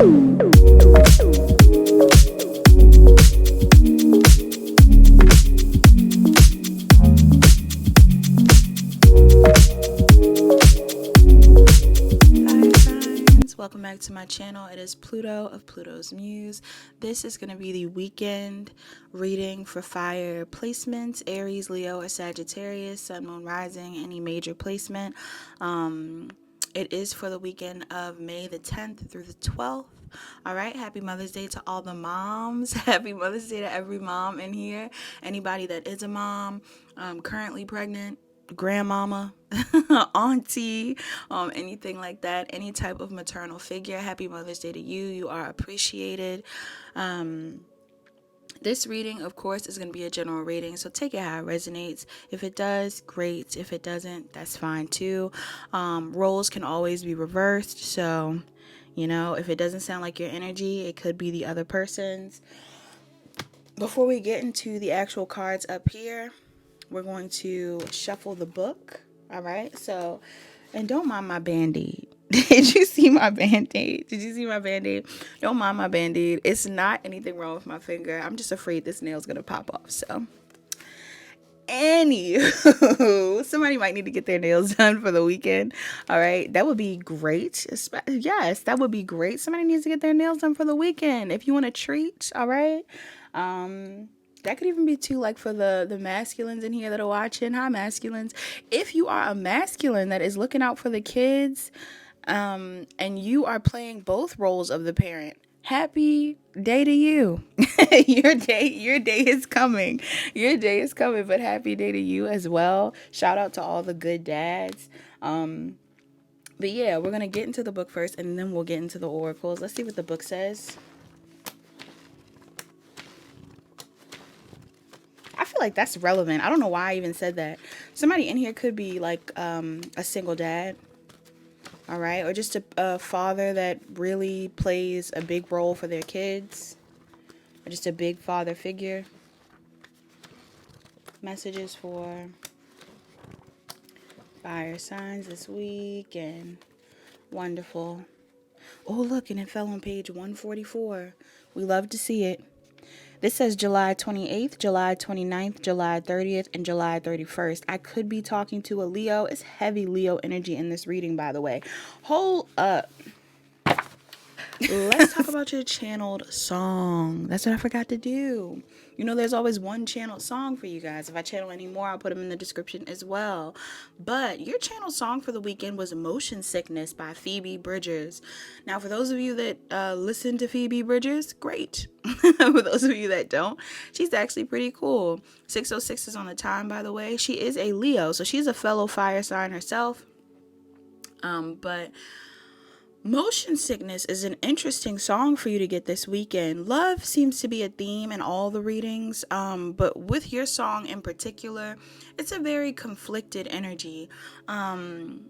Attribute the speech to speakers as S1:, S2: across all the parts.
S1: Welcome back to my channel. It is Pluto of Pluto's Muse. This is going to be the weekend reading for fire placements, Aries, Leo, or Sagittarius, Sun, Moon, Rising, any major placement. It is for the weekend of May the 10th through the 12th. All right, happy Mother's Day to all the moms. Happy Mother's Day to every mom in here. Anybody that is a mom, currently pregnant, grandmama, auntie, anything like that, any type of maternal figure. Happy Mother's Day to you. You are appreciated. This reading, of course, is going to be a general reading, so take it how it resonates. If it does, great. If it doesn't, that's fine too. Roles can always be reversed, so if it doesn't sound like your energy, it could be the other person's. Before we get into the actual cards up here, we're going to shuffle the book. All right. So, and don't mind my band-aid. Did you see my band-aid? Don't mind my band-aid. It's not anything wrong with my finger. I'm just afraid this nail's going to pop off. So, anywho, somebody might need to get their nails done for the weekend. All right. That would be great. Yes, that would be great. Somebody needs to get their nails done for the weekend. If you want a treat. All right. That could even be too, like, for the masculines in here that are watching. Hi, masculines. If you are a masculine that is looking out for the kids, and you are playing both roles of the parent, happy day to you. Your day is coming. But happy day to you as well. Shout out to all the good dads. But yeah, we're going to get into the book first, and then we'll get into the oracles. Let's see what the book says. I feel like that's relevant. I don't know why I even said that. Somebody in here could be like a single dad. All right. Or just a father that really plays a big role for their kids. Or just a big father figure. Messages for fire signs this week. And wonderful. Oh, look. And it fell on page 144. We love to see it. This says July 28th, July 29th, July 30th, and July 31st. I could be talking to a Leo. It's heavy Leo energy in this reading, by the way. Hold up. Let's talk about your channeled song. That's what I forgot to do. There's always one channeled song for you guys. If I channel any more, I'll put them in the description as well. But your channeled song for the weekend was Motion Sickness by Phoebe Bridgers. Now, for those of you that listen to Phoebe Bridgers, great. For those of you that don't, she's actually pretty cool. 6:06 is on the time, by the way. She is a Leo, so she's a fellow fire sign herself. But Motion Sickness is an interesting song for you to get this weekend. Love seems to be a theme in all the readings, but with your song in particular, it's a very conflicted energy. Some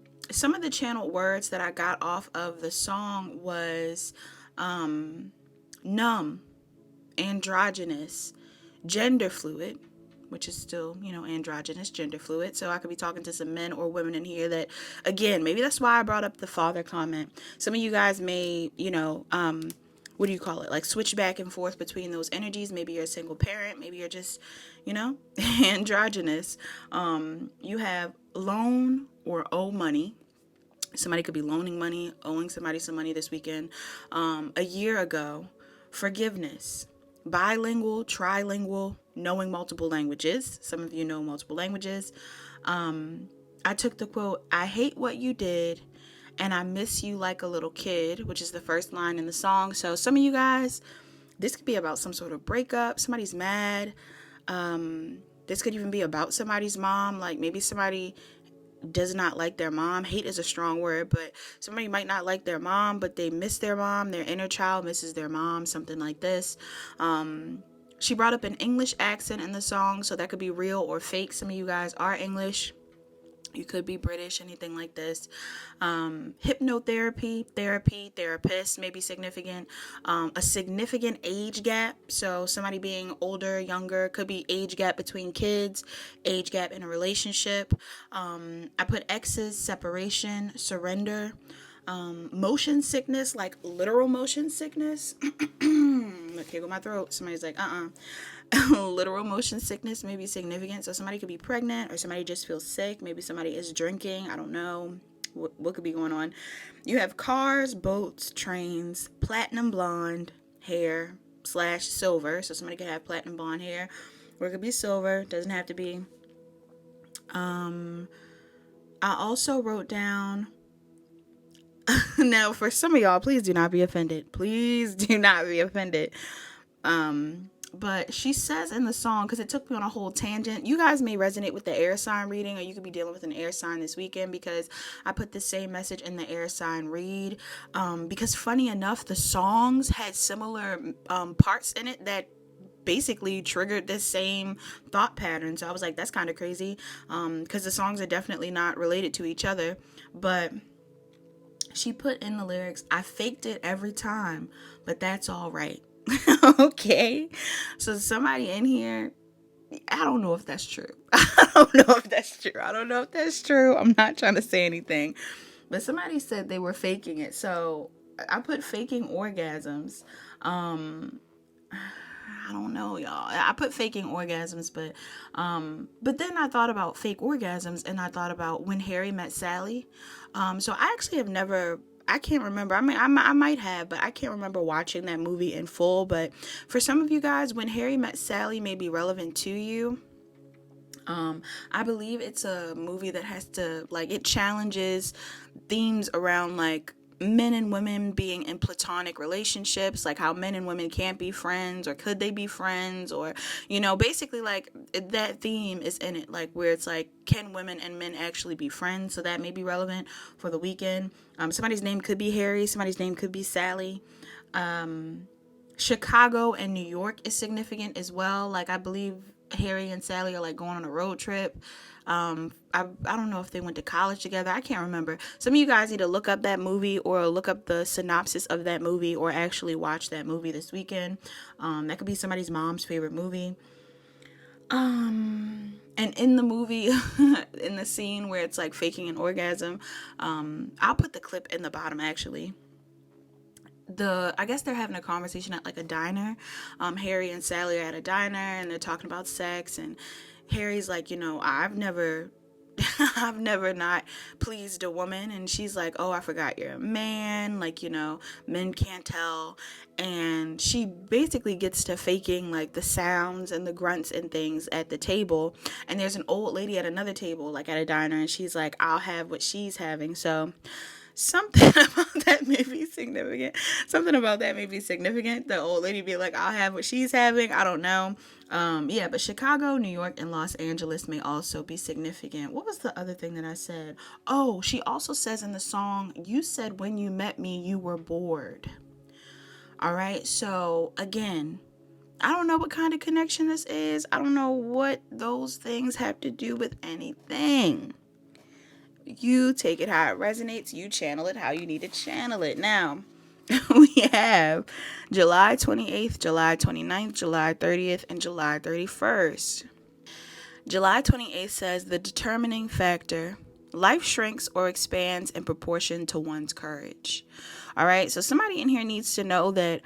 S1: of the channeled words that I got off of the song was numb, androgynous, gender fluid, which is still, androgynous, gender fluid. So I could be talking to some men or women in here that, again, maybe that's why I brought up the father comment. Some of you guys may, what do you call it? Like switch back and forth between those energies. Maybe you're a single parent. Maybe you're just, androgynous. You have loan or owe money. Somebody could be loaning money, owing somebody some money this weekend. A year ago, forgiveness, bilingual, trilingual, knowing multiple languages. Some of you know multiple languages. I took the quote, "I hate what you did and I miss you like a little kid," which is the first line in the song. So some of you guys, this could be about some sort of breakup. Somebody's mad. This could even be about somebody's mom. Like maybe somebody does not like their mom. Hate is a strong word, but somebody might not like their mom, but they miss their mom. Their inner child misses their mom, something like this. She brought up an English accent in the song, so that could be real or fake. Some of you guys are English. You could be British, anything like this. Hypnotherapy, therapist may be significant. A significant age gap. So somebody being older, younger, could be age gap between kids, age gap in a relationship. I put exes, separation, surrender. Motion sickness, like literal motion sickness. Look, here go my throat. Somebody's like, literal motion sickness may be significant. So somebody could be pregnant, or somebody just feels sick. Maybe somebody is drinking. I don't know what could be going on. You have cars, boats, trains, platinum blonde hair / silver. So somebody could have platinum blonde hair, or it could be silver. Doesn't have to be. I also wrote down. Now, for some of y'all, please do not be offended. Please do not be offended. But she says in the song, because it took me on a whole tangent, you guys may resonate with the air sign reading, or you could be dealing with an air sign this weekend, because I put the same message in the air sign read. Because funny enough, the songs had similar parts in it that basically triggered the same thought pattern. So I was like, that's kind of crazy, because the songs are definitely not related to each other. But she put in the lyrics, I faked it every time, but that's all right. Okay. So somebody in here, I don't know if that's true. I don't know if that's true. I'm not trying to say anything. But somebody said they were faking it. So I put faking orgasms. I don't know, y'all. I put faking orgasms, but then I thought about fake orgasms, and I thought about When Harry Met Sally. So I actually have never, I can't remember. I mean, I might have, but I can't remember watching that movie in full. But for some of you guys, When Harry Met Sally may be relevant to you. I believe it's a movie that has to, like, it challenges themes around, like, men and women being in platonic relationships, like how men and women can't be friends, or could they be friends, or, basically, like, that theme is in it, like, where it's like, can women and men actually be friends? So that may be relevant for the weekend. Somebody's name could be Harry, somebody's name could be Sally. Chicago and New York is significant as well. Like, I believe Harry and Sally are, like, going on a road trip. I don't know if they went to college together. I can't remember. Some of you guys need to look up that movie, or look up the synopsis of that movie, or actually watch that movie this weekend. That could be somebody's mom's favorite movie. And in the movie, in the scene where it's like faking an orgasm, I'll put the clip in the bottom actually. I guess they're having a conversation at, like, a diner. Harry and Sally are at a diner, and they're talking about sex, and Harry's like, I've never not pleased a woman. And she's like, oh, I forgot you're a man. Like, men can't tell. And she basically gets to faking, like, the sounds and the grunts and things at the table. And there's an old lady at another table, like, at a diner, and she's like, I'll have what she's having. So something about that may be significant. The old lady be like, I'll have what she's having. I don't know. Yeah, but Chicago, New York, and Los Angeles may also be significant. What was the other thing that I said? Oh, she also says in the song, you said when you met me, you were bored. All right. So again, I don't know what kind of connection this is. I don't know what those things have to do with anything. You take it how it resonates. You channel it how you need to channel it. Now, we have July 28th, July 29th, July 30th, and July 31st. July 28th says the determining factor: life shrinks or expands in proportion to one's courage. All right, so somebody in here needs to know that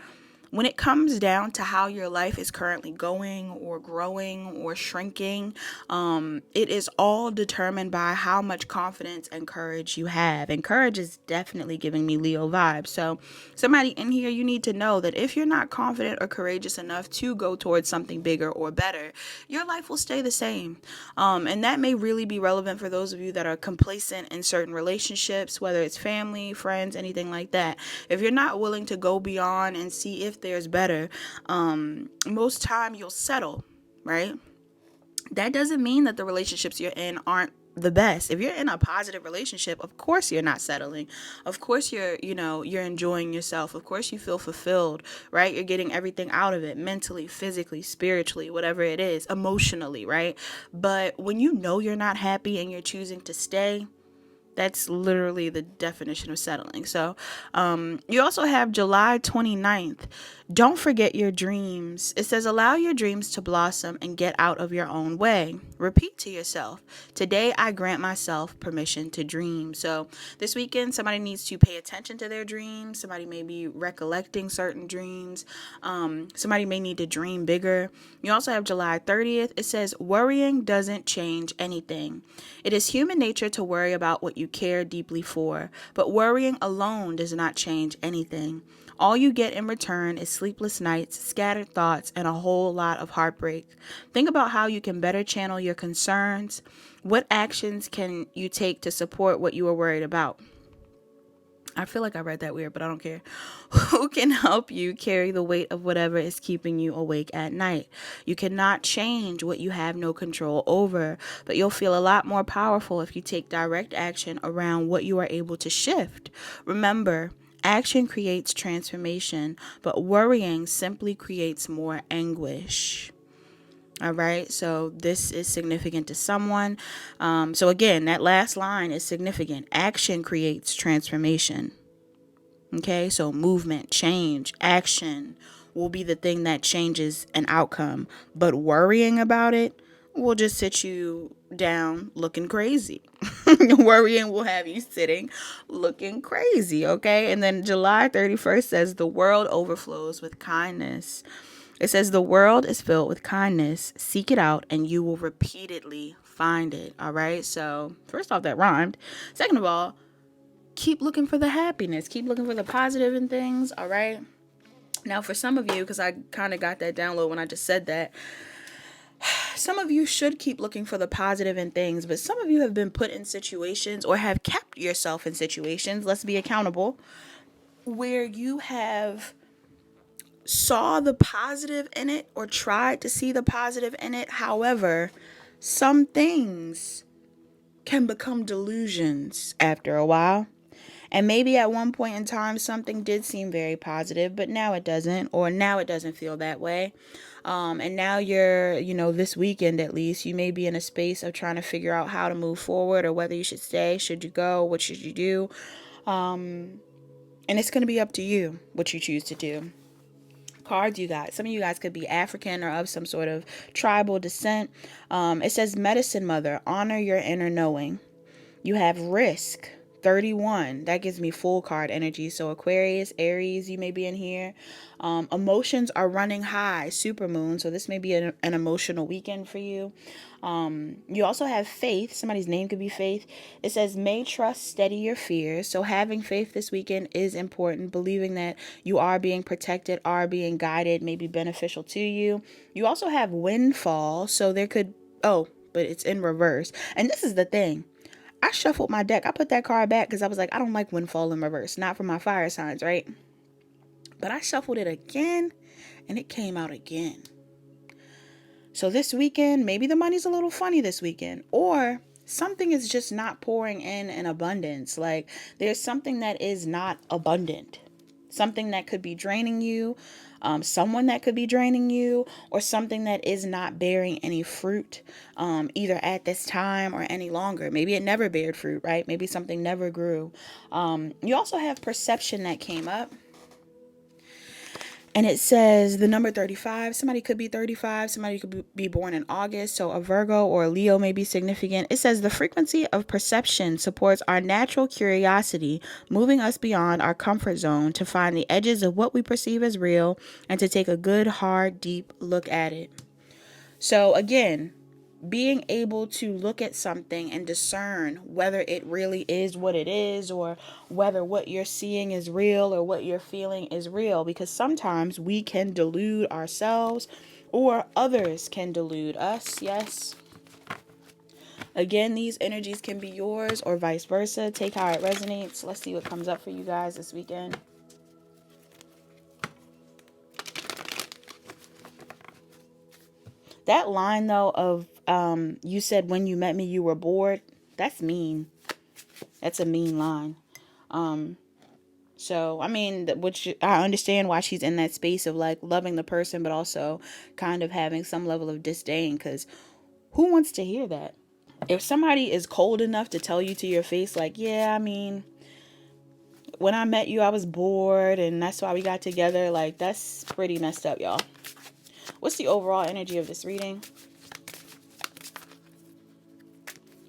S1: when it comes down to how your life is currently going, or growing, or shrinking, it is all determined by how much confidence and courage you have. And courage is definitely giving me Leo vibes. So somebody in here, you need to know that if you're not confident or courageous enough to go towards something bigger or better, your life will stay the same. And that may really be relevant for those of you that are complacent in certain relationships, whether it's family, friends, anything like that. If you're not willing to go beyond and see if there's better, most time you'll settle, right? That doesn't mean that the relationships you're in aren't the best. If you're in a positive relationship, of course you're not settling. Of course you're enjoying yourself. Of course you feel fulfilled, right? You're getting everything out of it, mentally, physically, spiritually, whatever it is, emotionally, right? But when you're not happy and you're choosing to stay, that's literally the definition of settling. So you also have July 29th. Don't forget your dreams. It says, allow your dreams to blossom and get out of your own way. Repeat to yourself, today I grant myself permission to dream. So this weekend, somebody needs to pay attention to their dreams. Somebody may be recollecting certain dreams. Somebody may need to dream bigger. You also have July 30th. It says, worrying doesn't change anything. It is human nature to worry about what you care deeply for, but worrying alone does not change anything. All you get in return is sleepless nights, scattered thoughts, and a whole lot of heartbreak. Think about how you can better channel your concerns. What actions can you take to support what you are worried about? I feel like I read that weird, but I don't care. Who can help you carry the weight of whatever is keeping you awake at night? You cannot change what you have no control over, but you'll feel a lot more powerful if you take direct action around what you are able to shift. Remember, action creates transformation, but worrying simply creates more anguish. All right, so this is significant to someone. So again, that last line is significant. Action creates transformation. Okay, so movement, change, action will be the thing that changes an outcome. But worrying about it will just sit you down looking crazy. Worrying will have you sitting looking crazy, okay? And then July 31st says the world overflows with kindness. It says the world is filled with kindness. Seek it out and you will repeatedly find it, all right? So first off, that rhymed. Second of all, keep looking for the happiness. Keep looking for the positive in things, all right? Now, for some of you, because I kind of got that download when I just said that, some of you should keep looking for the positive in things, but some of you have been put in situations or have kept yourself in situations, let's be accountable, where you have saw the positive in it or tried to see the positive in it. However, some things can become delusions after a while. And maybe at one point in time, something did seem very positive, but now it doesn't, or now it doesn't feel that way. And now you're, this weekend at least, you may be in a space of trying to figure out how to move forward or whether you should stay, should you go, what should you do? And it's going to be up to you what you choose to do. Cards you got. Some of you guys could be African or of some sort of tribal descent. It says medicine mother, honor your inner knowing. You have risk. 31, that gives me full card energy. So Aquarius, Aries, you may be in here. Emotions are running high, super moon. So this may be an emotional weekend for you. You also have faith. Somebody's name could be Faith. It says may trust steady your fears. So having faith this weekend is important. Believing that you are being protected, are being guided, may be beneficial to you. You also have windfall. So there could, but it's in reverse. And this is the thing. I shuffled my deck. I put that card back because I was like, I don't like windfall in reverse. Not for my fire signs, right? But I shuffled it again and it came out again. So this weekend, maybe the money's a little funny this weekend, or something is just not pouring in abundance. Like there's something that is not abundant. Something that could be draining you, someone that could be draining you, or something that is not bearing any fruit, either at this time or any longer. Maybe it never bared fruit, right? Maybe something never grew. You also have perception that came up. And it says the number 35, somebody could be 35, somebody could be born in August, so a Virgo or a Leo may be significant. It says the frequency of perception supports our natural curiosity, moving us beyond our comfort zone to find the edges of what we perceive as real and to take a good, hard, deep look at it. So again, being able to look at something and discern whether it really is what it is, or whether what you're seeing is real or what you're feeling is real, because sometimes we can delude ourselves or others can delude us. Yes. Again, these energies can be yours or vice versa. Take how it resonates. Let's see what comes up for you guys this weekend. That line though of you said when you met me you were bored, that's mean. That's a mean line. So I mean, which I understand why she's in that space of like loving the person but also kind of having some level of disdain, because who wants to hear that? If somebody is cold enough to tell you to your face like, yeah, I mean, when I met you, I was bored and that's why we got together. Like, that's pretty messed up, y'all. What's the overall energy of this reading?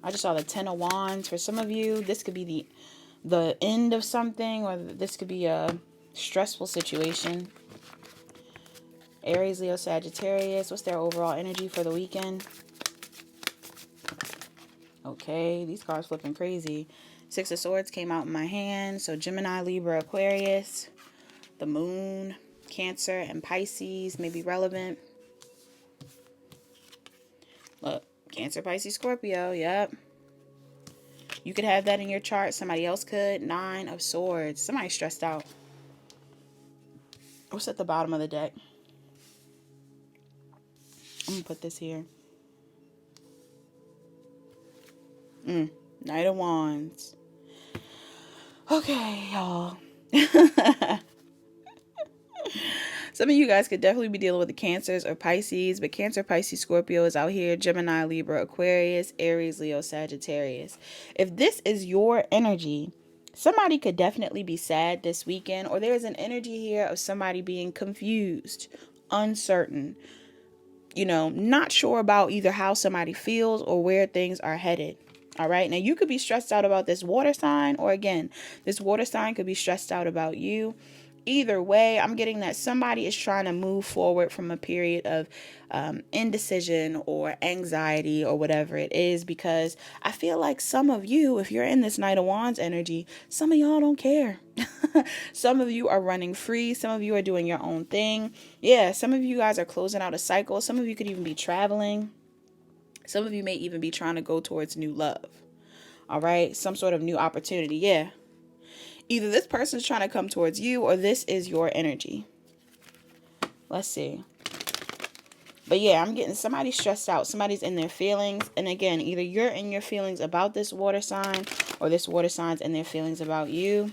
S1: I just saw the 10 of Wands. For some of you, this could be the end of something, or this could be a stressful situation. Aries, Leo, Sagittarius. What's their overall energy for the weekend? Okay, these cards flipping crazy. Six of Swords came out in my hand. So Gemini, Libra, Aquarius. The Moon, Cancer, and Pisces may be relevant. Look, Cancer, Pisces, Scorpio. Yep. You could have that in your chart. Somebody else could. Nine of Swords. Somebody's stressed out. What's at the bottom of the deck? I'm going to put this here. Knight of Wands. Okay, y'all. Some of you guys could definitely be dealing with the Cancers or Pisces, but Cancer, Pisces, Scorpio is out here. Gemini, Libra, Aquarius, Aries, Leo, Sagittarius. If this is your energy, somebody could definitely be sad this weekend, or there's an energy here of somebody being confused, uncertain, not sure about either how somebody feels or where things are headed. All right. Now, you could be stressed out about this water sign, or again, this water sign could be stressed out about you. Either way, I'm getting that somebody is trying to move forward from a period of indecision or anxiety or whatever it is, because I feel like some of you, if you're in this Knight of Wands energy, some of y'all don't care. Some of you are running free. Some of you are doing your own thing. Yeah, some of you guys are closing out a cycle. Some of you could even be traveling. Some of you may even be trying to go towards new love. All right, some sort of new opportunity. Yeah. Either this person's trying to come towards you, or this is your energy. Let's see. But yeah, I'm getting somebody stressed out. Somebody's in their feelings. And again, either you're in your feelings about this water sign, or this water sign's in their feelings about you.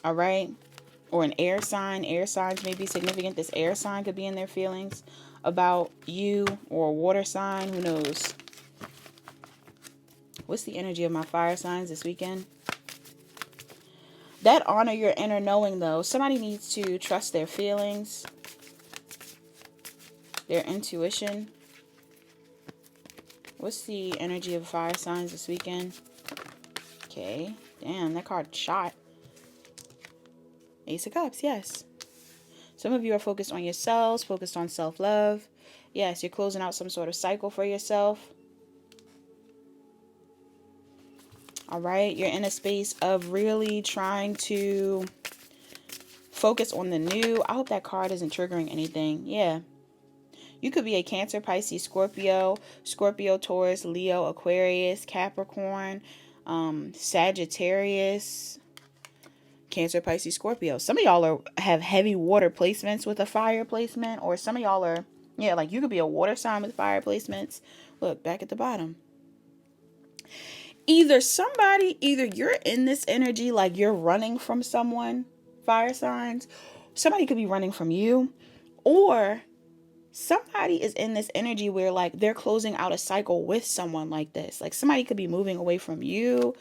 S1: All right. Or an air sign. Air signs may be significant. This air sign could be in their feelings about you, or a water sign. Who knows? What's the energy of my fire signs this weekend? That honor your inner knowing, though. Somebody needs to trust their feelings, their intuition. What's the energy of fire signs this weekend? Okay. Damn, that card shot. Ace of Cups, yes. Some of you are focused on yourselves, focused on self-love. Yes, you're closing out some sort of cycle for yourself. All right, you're in a space of really trying to focus on the new. I hope that card isn't triggering anything. Yeah. You could be a Cancer, Pisces, Scorpio, Taurus, Leo, Aquarius, Capricorn, Sagittarius, Cancer, Pisces, Scorpio. Some of y'all have heavy water placements with a fire placement, or some of y'all are, yeah, like you could be a water sign with fire placements. Look, back at the bottom. Either you're in this energy like you're running from someone, fire signs. Somebody could be running from you, or somebody is in this energy where like they're closing out a cycle with someone like this. Like somebody could be moving away from you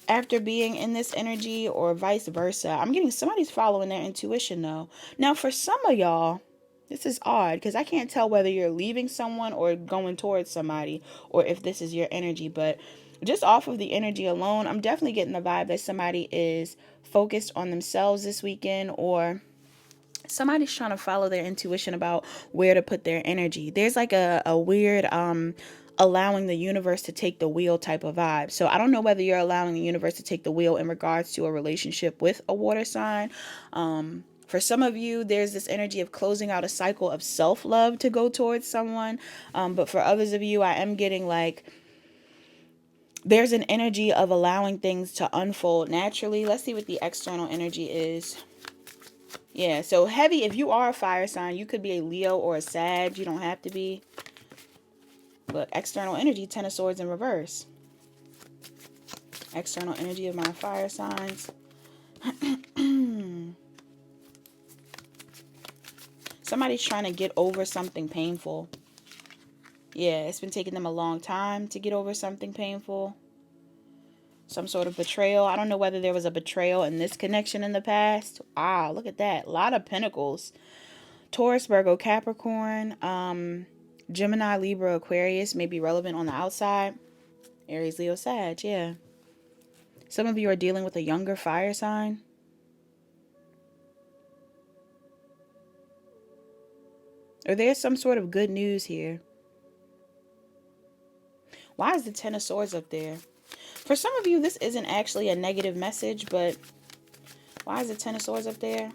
S1: after being in this energy, or vice versa. I'm getting somebody's following their intuition though. Now, for some of y'all, this is odd because I can't tell whether you're leaving someone or going towards somebody, or if this is your energy, but just off of the energy alone, I'm definitely getting the vibe that somebody is focused on themselves this weekend, or somebody's trying to follow their intuition about where to put their energy. There's like a weird allowing the universe to take the wheel type of vibe. So I don't know whether you're allowing the universe to take the wheel in regards to a relationship with a water sign. For some of you, there's this energy of closing out a cycle of self-love to go towards someone. But for others of you, I am getting like there's an energy of allowing things to unfold naturally. Let's see what the external energy is. Yeah, so heavy, if you are a fire sign, you could be a Leo or a Sag. You don't have to be. But external energy, 10 of Swords in reverse. External energy of my fire signs. Somebody's trying to get over something painful. Yeah, it's been taking them a long time to get over something painful. Some sort of betrayal. I don't know whether there was a betrayal in this connection in the past. Wow, look at that. A lot of pentacles. Taurus, Virgo, Capricorn, Gemini, Libra, Aquarius may be relevant on the outside. Aries, Leo, Sag, yeah. Some of you are dealing with a younger fire sign. Or there's some sort of good news here. Why is the Ten of Swords up there? For some of you, this isn't actually a negative message, but why is the Ten of Swords up there?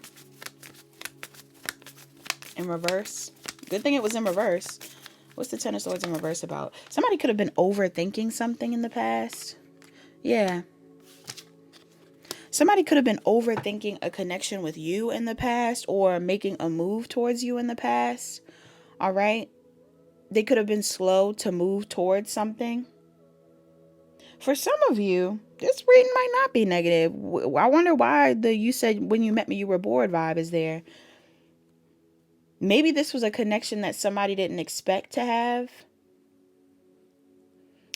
S1: In reverse. Good thing it was in reverse. What's the Ten of Swords in reverse about? Somebody could have been overthinking something in the past. Yeah. Somebody could have been overthinking a connection with you in the past or making a move towards you in the past. All right. They could have been slow to move towards something. For some of you, this reading might not be negative. I wonder why you said when you met me you were bored vibe is there. Maybe this was a connection that somebody didn't expect to have.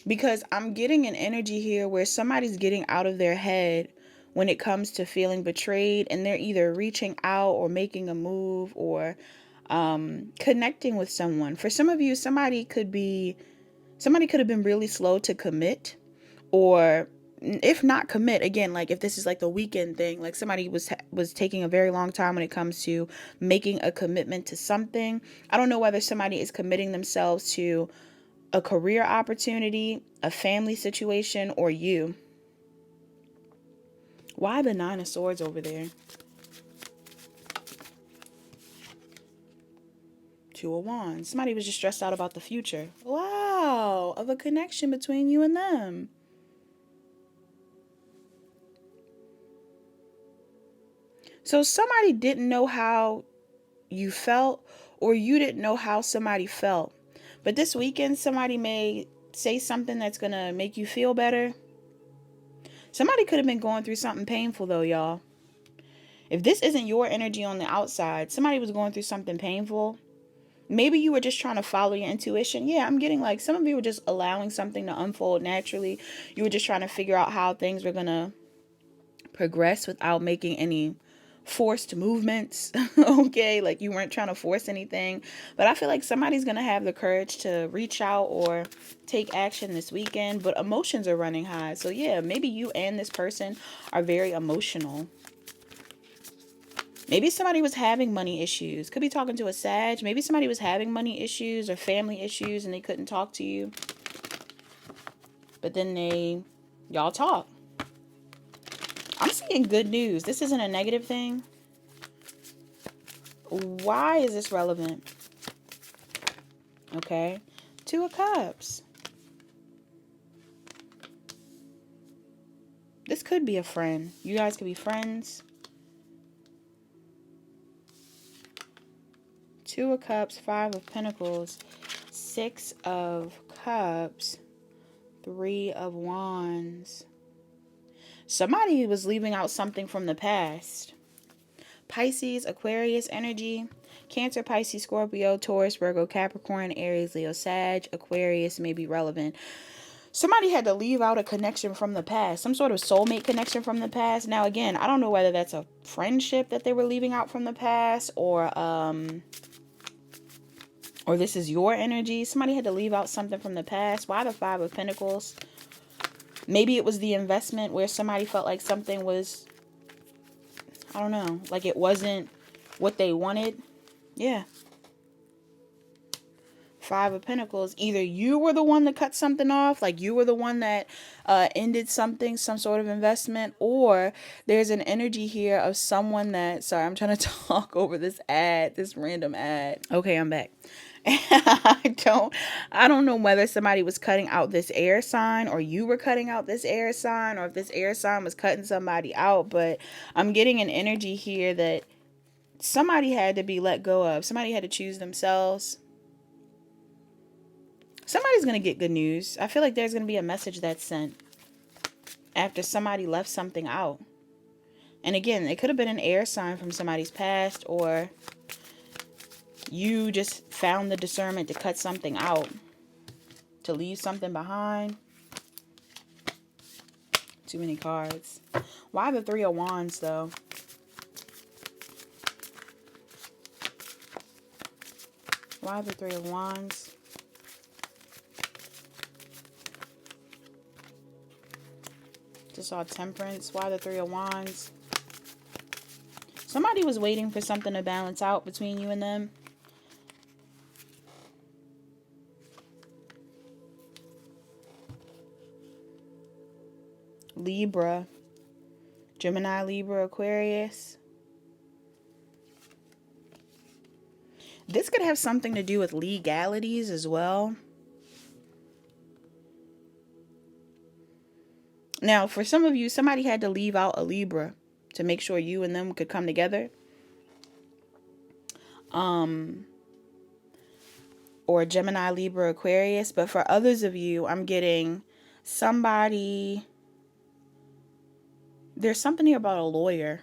S1: Because I'm getting an energy here where somebody's getting out of their head when it comes to feeling betrayed, and they're either reaching out or making a move or connecting with someone. For some of you, somebody could have been really slow to commit, or if not commit, again, like if this is like the weekend thing, like somebody was taking a very long time when it comes to making a commitment to something. I don't know whether somebody is committing themselves to a career opportunity, a family situation, or you. Why the Nine of Swords over there? Two of Wands. Somebody was just stressed out about the future. Wow, of a connection between you and them. So somebody didn't know how you felt, or you didn't know how somebody felt. But this weekend, somebody may say something that's going to make you feel better. Somebody could have been going through something painful, though, y'all. If this isn't your energy on the outside, somebody was going through something painful. Maybe you were just trying to follow your intuition. Yeah, I'm getting like some of you were just allowing something to unfold naturally. You were just trying to figure out how things were going to progress without making any forced movements. Okay, like you weren't trying to force anything. But I feel like somebody's going to have the courage to reach out or take action this weekend. But emotions are running high. So yeah, maybe you and this person are very emotional. Maybe somebody was having money issues. Could be talking to a Sag. Maybe somebody was having money issues or family issues and they couldn't talk to you. But then y'all talk. I'm seeing good news. This isn't a negative thing. Why is this relevant? Okay. Two of Cups. This could be a friend. You guys could be friends. Two of Cups, Five of Pentacles, Six of Cups, Three of Wands. Somebody was leaving out something from the past. Pisces, Aquarius energy. Cancer, Pisces, Scorpio, Taurus, Virgo, Capricorn, Aries, Leo, Sag, Aquarius may be relevant. Somebody had to leave out a connection from the past. Some sort of soulmate connection from the past. Now, again, I don't know whether that's a friendship that they were leaving out from the past or this is your energy. Somebody had to leave out something from the past. Why the Five of Pentacles? Maybe it was the investment where somebody felt like something was, I don't know, like it wasn't what they wanted. Yeah. Five of Pentacles. Either you were the one that cut something off, like you were the one that ended something, some sort of investment, or there's an energy here of someone that, sorry, I'm trying to talk over this random ad. Okay, I'm back. I don't know whether somebody was cutting out this air sign or you were cutting out this air sign or if this air sign was cutting somebody out, but I'm getting an energy here that somebody had to be let go of. Somebody had to choose themselves. Somebody's going to get good news. I feel like there's going to be a message that's sent after somebody left something out. And again, it could have been an air sign from somebody's past, or you just found the discernment to cut something out, to leave something behind. Too many cards. Why the Three of Wands, though? Why the Three of Wands? Just saw Temperance. Why the Three of Wands? Somebody was waiting for something to balance out between you and them. Libra. Gemini, Libra, Aquarius. This could have something to do with legalities as well. Now, for some of you, somebody had to leave out a Libra to make sure you and them could come together. Or Gemini, Libra, Aquarius. But for others of you, I'm getting somebody. There's something here about a lawyer.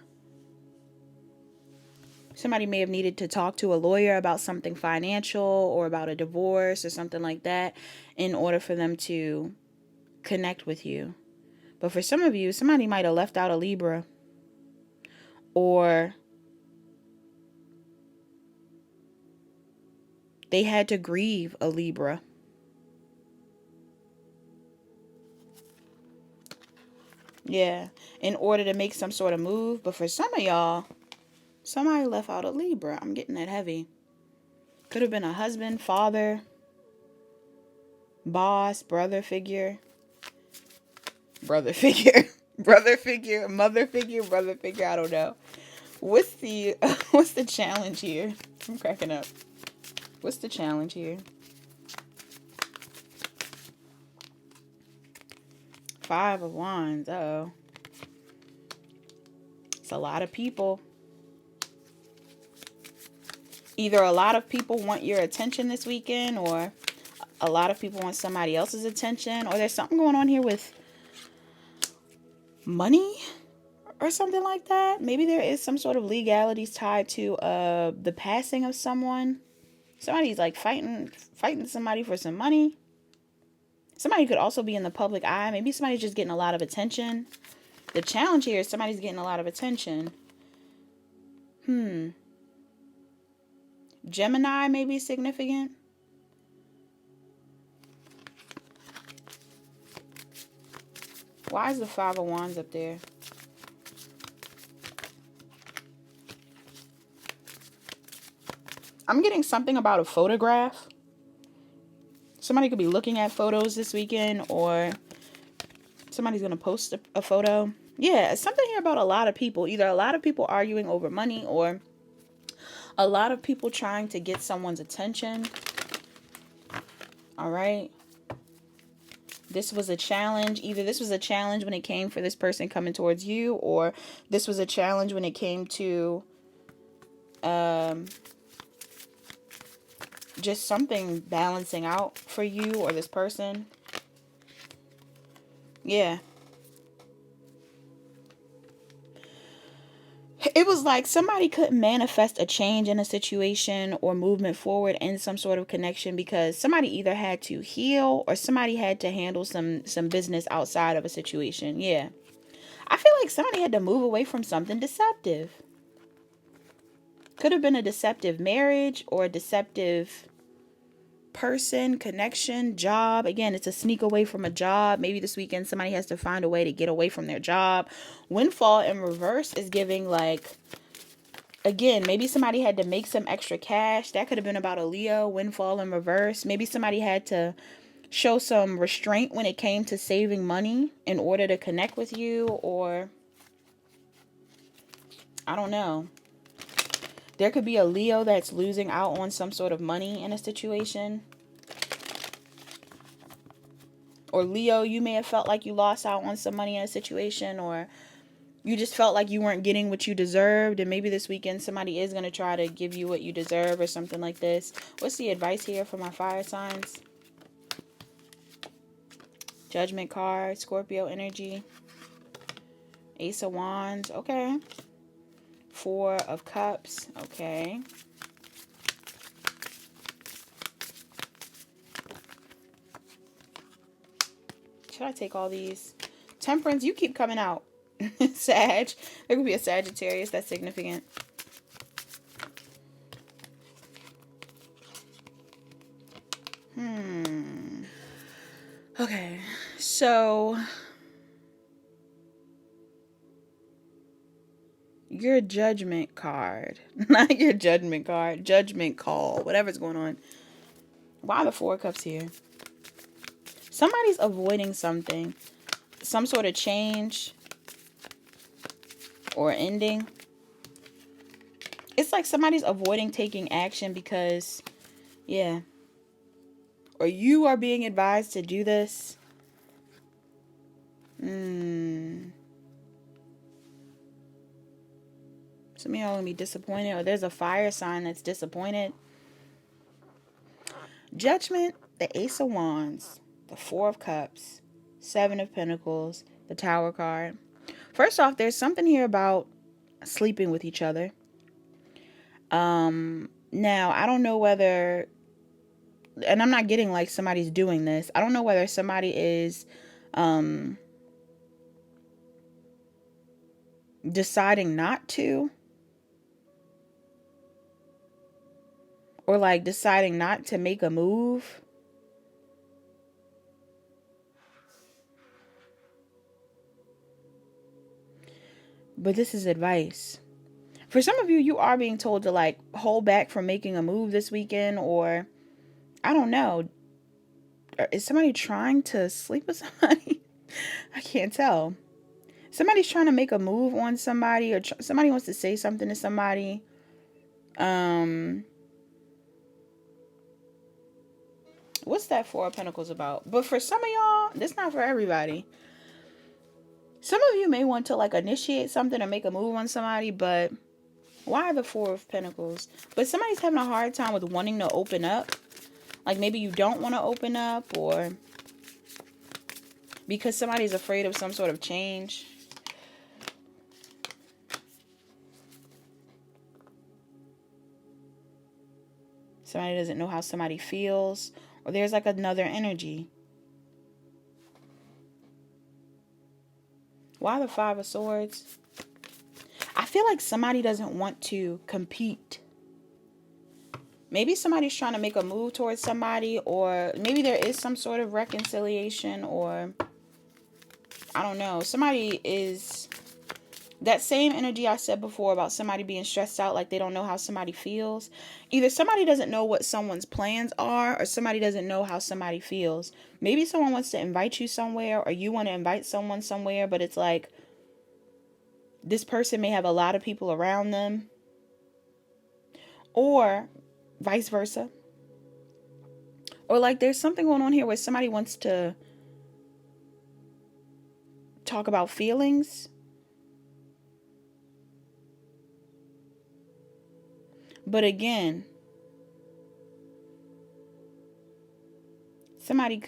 S1: Somebody may have needed to talk to a lawyer about something financial or about a divorce or something like that in order for them to connect with you. But for some of you, somebody might have left out a Libra, or they had to grieve a Libra. Yeah, in order to make some sort of move. But for some of y'all, somebody left out a Libra. I'm getting that heavy. Could have been a husband, father, boss, brother figure, mother figure, brother figure. I don't know. What's the challenge here? I'm cracking up. What's the challenge here? Five of Wands. Uh-oh. It's a lot of people. Either a lot of people want your attention this weekend, or a lot of people want somebody else's attention, or there's something going on here with money or something like that. Maybe there is some sort of legalities tied to the passing of someone. Somebody's like fighting somebody for some money. Somebody could also be in the public eye. Maybe somebody's just getting a lot of attention. The challenge here is somebody's getting a lot of attention. Gemini may be significant. Why is the Five of Wands up there? I'm getting something about a photograph. Somebody could be looking at photos this weekend, or somebody's going to post a photo. Yeah, something here about a lot of people. Either a lot of people arguing over money, or a lot of people trying to get someone's attention. All right. This was a challenge. Either this was a challenge when it came for this person coming towards you, or this was a challenge when it came to just something balancing out for you or this person. Yeah. It was like somebody couldn't manifest a change in a situation or movement forward in some sort of connection because somebody either had to heal or somebody had to handle some business outside of a situation. Yeah. I feel like somebody had to move away from something deceptive. Could have been a deceptive marriage or a deceptive person, connection, job. Again, it's a sneak away from a job. Maybe this weekend somebody has to find a way to get away from their job. Windfall in reverse is giving like, again, maybe somebody had to make some extra cash. That could have been about a Leo. Windfall in reverse. Maybe somebody had to show some restraint when it came to saving money in order to connect with you, or I don't know. There could be a Leo that's losing out on some sort of money in a situation. Or Leo, you may have felt like you lost out on some money in a situation, or you just felt like you weren't getting what you deserved. And maybe this weekend somebody is going to try to give you what you deserve or something like this. What's the advice here for my fire signs? Judgment card, Scorpio energy. Ace of Wands, okay. Four of Cups, okay. Should I take all these? Temperance, you keep coming out. Sag. There could be a Sagittarius that's significant. Okay, so your judgment card. Not your judgment card. Judgment call. Whatever's going on. Why the Four of Cups here? Somebody's avoiding something. Some sort of change. Or ending. It's like somebody's avoiding taking action because, yeah. Or you are being advised to do this. Some of y'all gonna be disappointed. Or there's a fire sign that's disappointed. Judgment, the Ace of Wands, the Four of Cups, Seven of Pentacles, the Tower card. First off, there's something here about sleeping with each other. Now, I don't know whether, and I'm not getting like somebody's doing this. I don't know whether somebody is deciding not to, or like deciding not to make a move. But this is advice. For some of you, you are being told to like hold back from making a move this weekend, or I don't know. Is somebody trying to sleep with somebody? I can't tell. Somebody's trying to make a move on somebody, or somebody wants to say something to somebody. What's that Four of Pentacles about? But for some of y'all, that's not for everybody. Some of you may want to like initiate something or make a move on somebody, but why the Four of Pentacles? But somebody's having a hard time with wanting to open up. Like maybe you don't want to open up, or because somebody's afraid of some sort of change. Somebody doesn't know how somebody feels, or there's like another energy. Why the Five of Swords? I feel like somebody doesn't want to compete. Maybe somebody's trying to make a move towards somebody, or maybe there is some sort of reconciliation, or I don't know. Somebody is that same energy I said before about somebody being stressed out, like they don't know how somebody feels. Either somebody doesn't know what someone's plans are, or somebody doesn't know how somebody feels. Maybe someone wants to invite you somewhere, or you want to invite someone somewhere, but it's like this person may have a lot of people around them, or vice versa. Or like there's something going on here where somebody wants to talk about feelings, but again, somebody's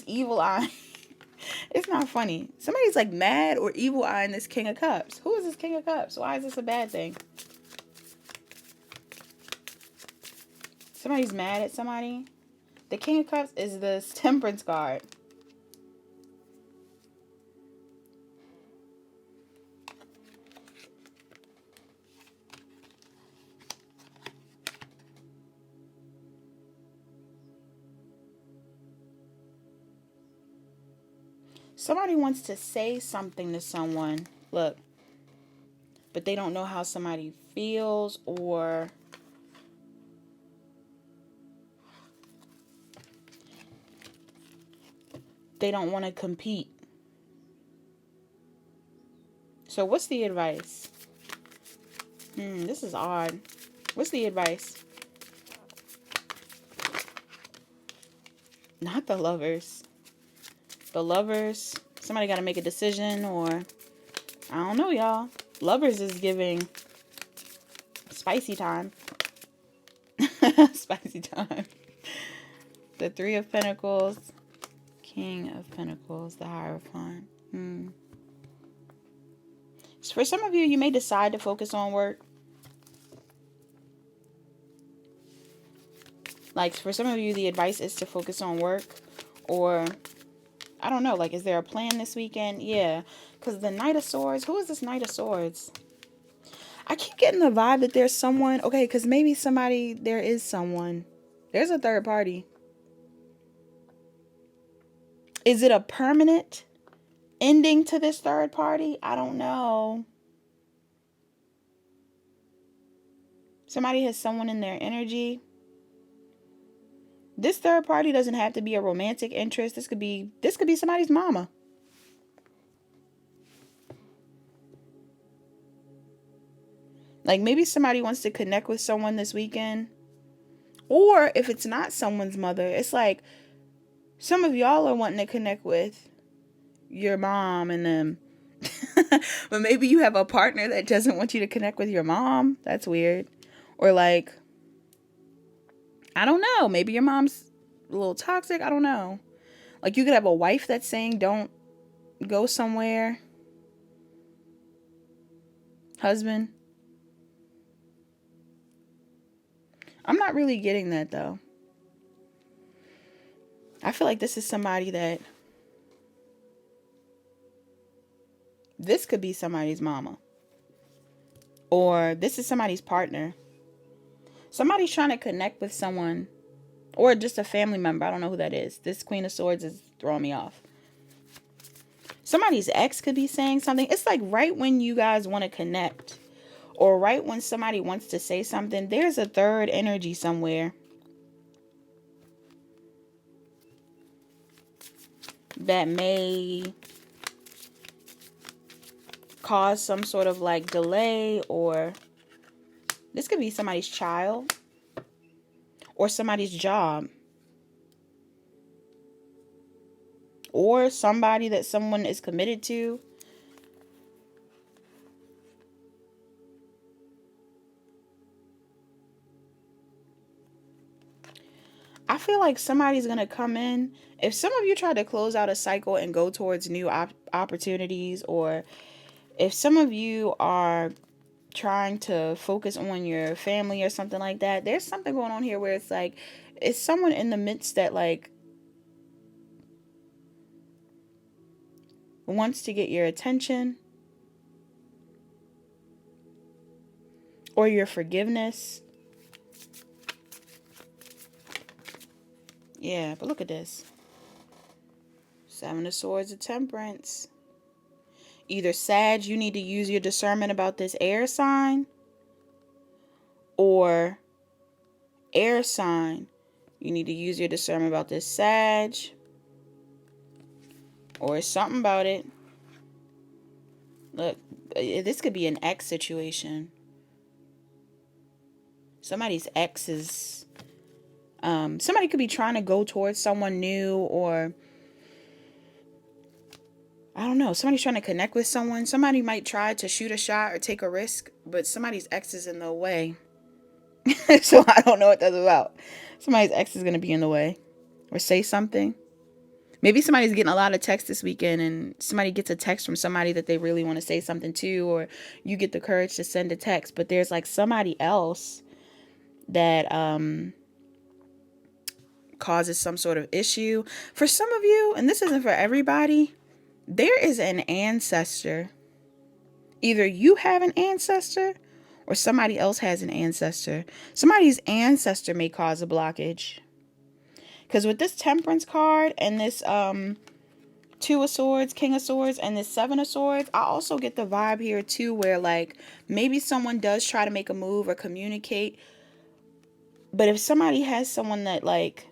S1: evil eye. It's not funny. Somebody's like mad or evil eye in this King of Cups. Who is this King of Cups? Why is this a bad thing? Somebody's mad at somebody. The King of Cups is the Temperance card. Somebody wants to say something to someone, look, but they don't know how somebody feels, or they don't want to compete. So what's the advice? This is odd. What's the advice? Not the Lovers. The Lovers, somebody got to make a decision, or I don't know, y'all. Lovers is giving spicy time. Spicy time. The Three of Pentacles, King of Pentacles, the Hierophant. So for some of you, you may decide to focus on work. Like for some of you, the advice is to focus on work. Or, I don't know, like, is there a plan this weekend? Yeah, because the Knight of Swords, who is this Knight of Swords? I keep getting the vibe that there's someone, okay, because maybe there is someone. There's a third party. Is it a permanent ending to this third party? I don't know. Somebody has someone in their energy. This third party doesn't have to be a romantic interest. This could be somebody's mama. Like, maybe somebody wants to connect with someone this weekend. Or if it's not someone's mother, it's like some of y'all are wanting to connect with your mom and them. But maybe you have a partner that doesn't want you to connect with your mom. That's weird. Or like, I don't know. Maybe your mom's a little toxic. I don't know. Like, you could have a wife that's saying don't go somewhere. Husband. I'm not really getting that, though. I feel like this is somebody that... This could be somebody's mama. Or this is somebody's partner. Somebody's trying to connect with someone. Or just a family member. I don't know who that is. This Queen of Swords is throwing me off. Somebody's ex could be saying something. It's like right when you guys want to connect. Or right when somebody wants to say something. There's a third energy somewhere. That may cause some sort of like delay, or this could be somebody's child or somebody's job or somebody that someone is committed to. I feel like somebody's going to come in. If some of you try to close out a cycle and go towards new opportunities, or if some of you are trying to focus on your family or something like that, there's something going on here where it's like, it's someone in the midst that like wants to get your attention or your forgiveness. Yeah, but look at this. Seven of Swords of Temperance. Either Sag, you need to use your discernment about this air sign, or air sign, you need to use your discernment about this Sag, or something about it. Look, this could be an ex situation. Somebody's ex is... somebody could be trying to go towards someone new, or I don't know, somebody's trying to connect with someone. Somebody might try to shoot a shot or take a risk, but somebody's ex is in the way. So I don't know what that's about. Somebody's ex is going to be in the way or say something. Maybe somebody's getting a lot of texts this weekend, and somebody gets a text from somebody that they really want to say something to, or you get the courage to send a text, but there's like somebody else that causes some sort of issue. For some of you, and this isn't for everybody, there is an ancestor. Either you have an ancestor or somebody else has an ancestor. Somebody's ancestor may cause a blockage. Because with this Temperance card and this Two of Swords, King of Swords, and this Seven of Swords, I also get the vibe here too where like maybe someone does try to make a move or communicate. But if somebody has someone that like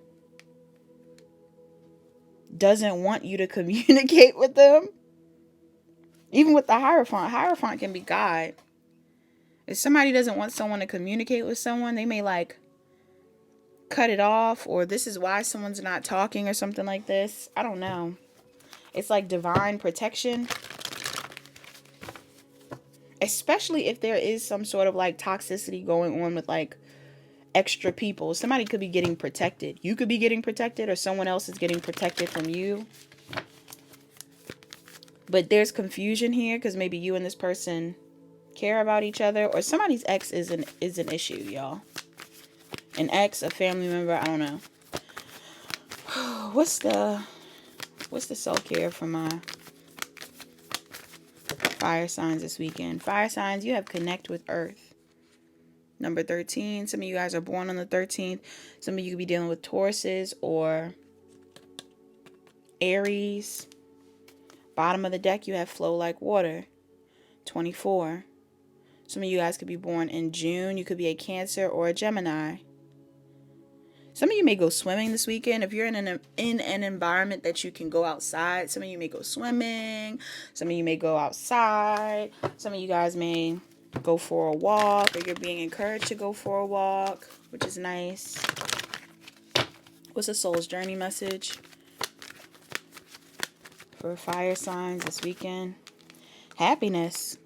S1: doesn't want you to communicate with them, even with the Hierophant can be God. If somebody doesn't want someone to communicate with someone, they may like cut it off, or this is why someone's not talking or something like this. I don't know. It's like divine protection. Especially if there is some sort of like toxicity going on with like extra people. Somebody could be getting protected. You could be getting protected, or someone else is getting protected from you. But there's confusion here because maybe you and this person care about each other, or somebody's ex is an issue, y'all. An ex, a family member, I don't know. What's the self-care for my fire signs this weekend? Fire signs, you have connect with earth. Number 13. Some of you guys are born on the 13th. Some of you could be dealing with Tauruses or Aries. Bottom of the deck, you have flow like water. 24. Some of you guys could be born in June. You could be a Cancer or a Gemini. Some of you may go swimming this weekend. If you're in an environment that you can go outside, some of you may go swimming. Some of you may go outside. Some of you guys may go for a walk, or you're being encouraged to go for a walk, which is nice. What's the soul's journey message for fire signs this weekend? Happiness.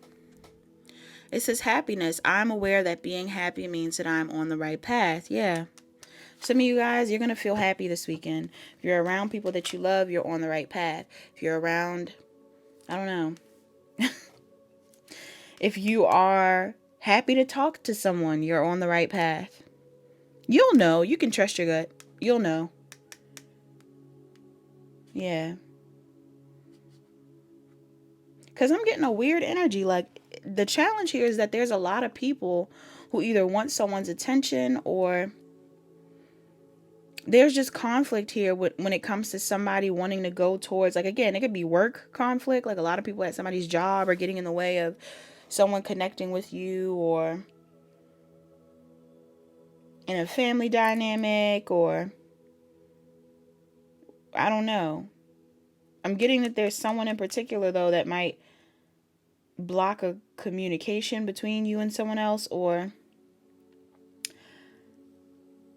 S1: It says happiness. I'm aware that being happy means that I'm on the right path. Yeah. Some of you guys, you're going to feel happy this weekend. If you're around people that you love, you're on the right path. If you're around, I don't know. If you are happy to talk to someone, you're on the right path. You'll know. You can trust your gut. You'll know. Yeah. Because I'm getting a weird energy. Like, the challenge here is that there's a lot of people who either want someone's attention, or there's just conflict here when it comes to somebody wanting to go towards, like, again, it could be work conflict. Like, a lot of people at somebody's job are getting in the way of someone connecting with you, or in a family dynamic, or I don't know. I'm getting that there's someone in particular, though, that might block a communication between you and someone else, or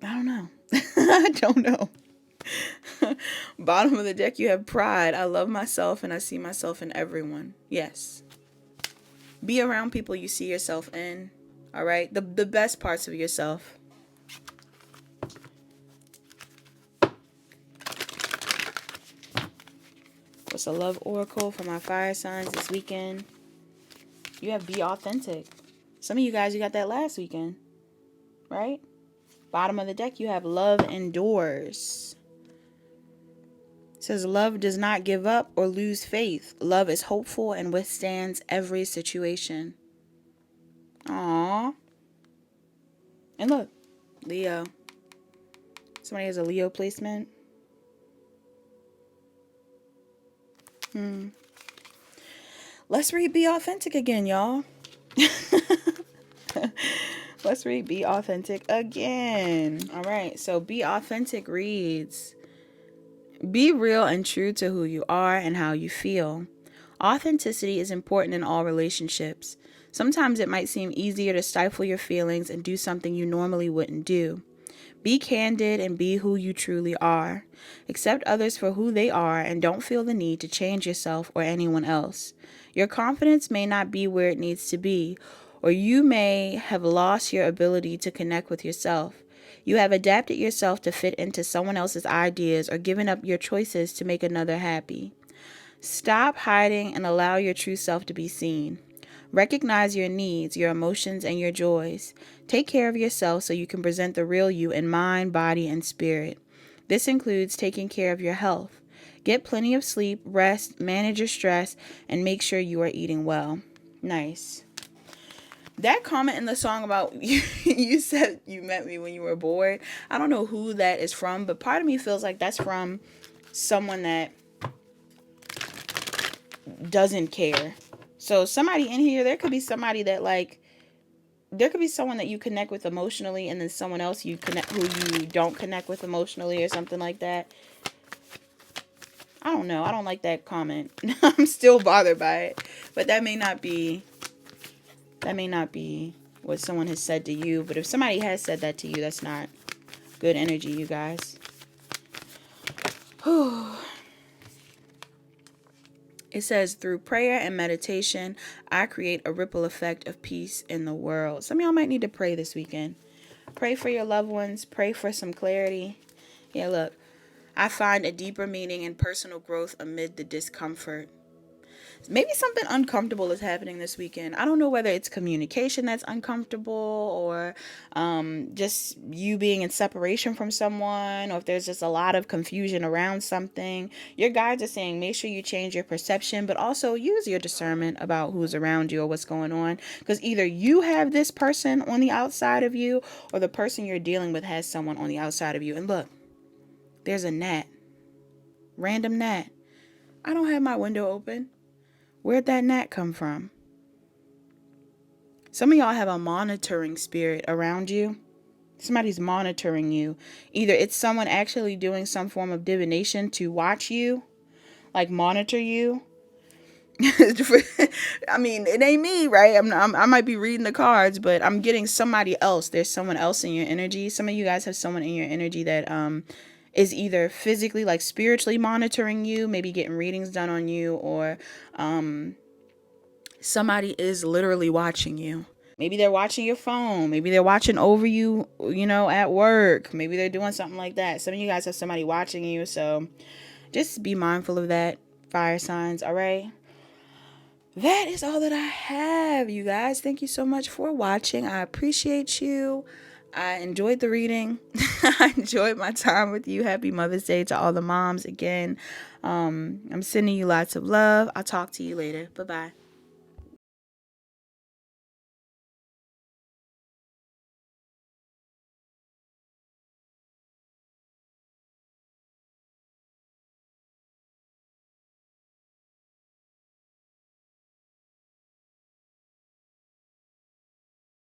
S1: I don't know. I don't know. Bottom of the deck, you have pride. I love myself and I see myself in everyone. Yes. Be around people you see yourself in. All right. The best parts of yourself. What's a love oracle for my fire signs this weekend? You have be authentic. Some of you guys, you got that last weekend, right? Bottom of the deck, you have love endures. It says love does not give up or lose faith. Love is hopeful and withstands every situation. Aww. And look, Leo. Somebody has a Leo placement. Let's read Be Authentic again, y'all. Let's read Be Authentic again. All right, so Be Authentic reads, be real and true to who you are and how you feel. Authenticity is important in all relationships. Sometimes it might seem easier to stifle your feelings and do something you normally wouldn't do. Be candid and be who you truly are. Accept others for who they are and don't feel the need to change yourself or anyone else. Your confidence may not be where it needs to be, or you may have lost your ability to connect with yourself. You have adapted yourself to fit into someone else's ideas or given up your choices to make another happy. Stop hiding and allow your true self to be seen. Recognize your needs, your emotions, and your joys. Take care of yourself so you can present the real you in mind, body, and spirit. This includes taking care of your health. Get plenty of sleep, rest, manage your stress, and make sure you are eating well. Nice. That comment in the song about you said you met me when you were bored. I don't know who that is from, but part of me feels like that's from someone that doesn't care. So somebody in here, there could be somebody that, like, there could be someone that you connect with emotionally, and then someone else you connect who you don't connect with emotionally, or something like that. I don't know. I don't like that comment. I'm still bothered by it, but that may not be what someone has said to you. But if somebody has said that to you, that's not good energy, you guys. Whew. It says, through prayer and meditation, I create a ripple effect of peace in the world. Some of y'all might need to pray this weekend. Pray for your loved ones. Pray for some clarity. Yeah, look. I find a deeper meaning in personal growth amid the discomfort. Maybe something uncomfortable is happening this weekend. I don't know whether it's communication that's uncomfortable, or just you being in separation from someone, or if there's just a lot of confusion around something. Your guides are saying make sure you change your perception, but also use your discernment about who's around you or what's going on, because either you have this person on the outside of you, or the person you're dealing with has someone on the outside of you. And look, there's a gnat. Random gnat. I don't have my window open. Where'd that gnat come from? Some of y'all have a monitoring spirit around you. Somebody's monitoring you. Either it's someone actually doing some form of divination to watch you, like monitor you. I mean, it ain't me, right? I might be reading the cards, but I'm getting somebody else. There's someone else in your energy. Some of you guys have someone in your energy that is either physically, like spiritually monitoring you, maybe getting readings done on you, or somebody is literally watching you. Maybe they're watching your phone. Maybe they're watching over you, at work. Maybe they're doing something like that. Some of you guys have somebody watching you, so just be mindful of that, fire signs, all right? That is all that I have, you guys. Thank you so much for watching. I appreciate you. I enjoyed the reading. I enjoyed my time with you. Happy Mother's Day to all the moms again. I'm sending you lots of love. I'll talk to you later. Bye-bye.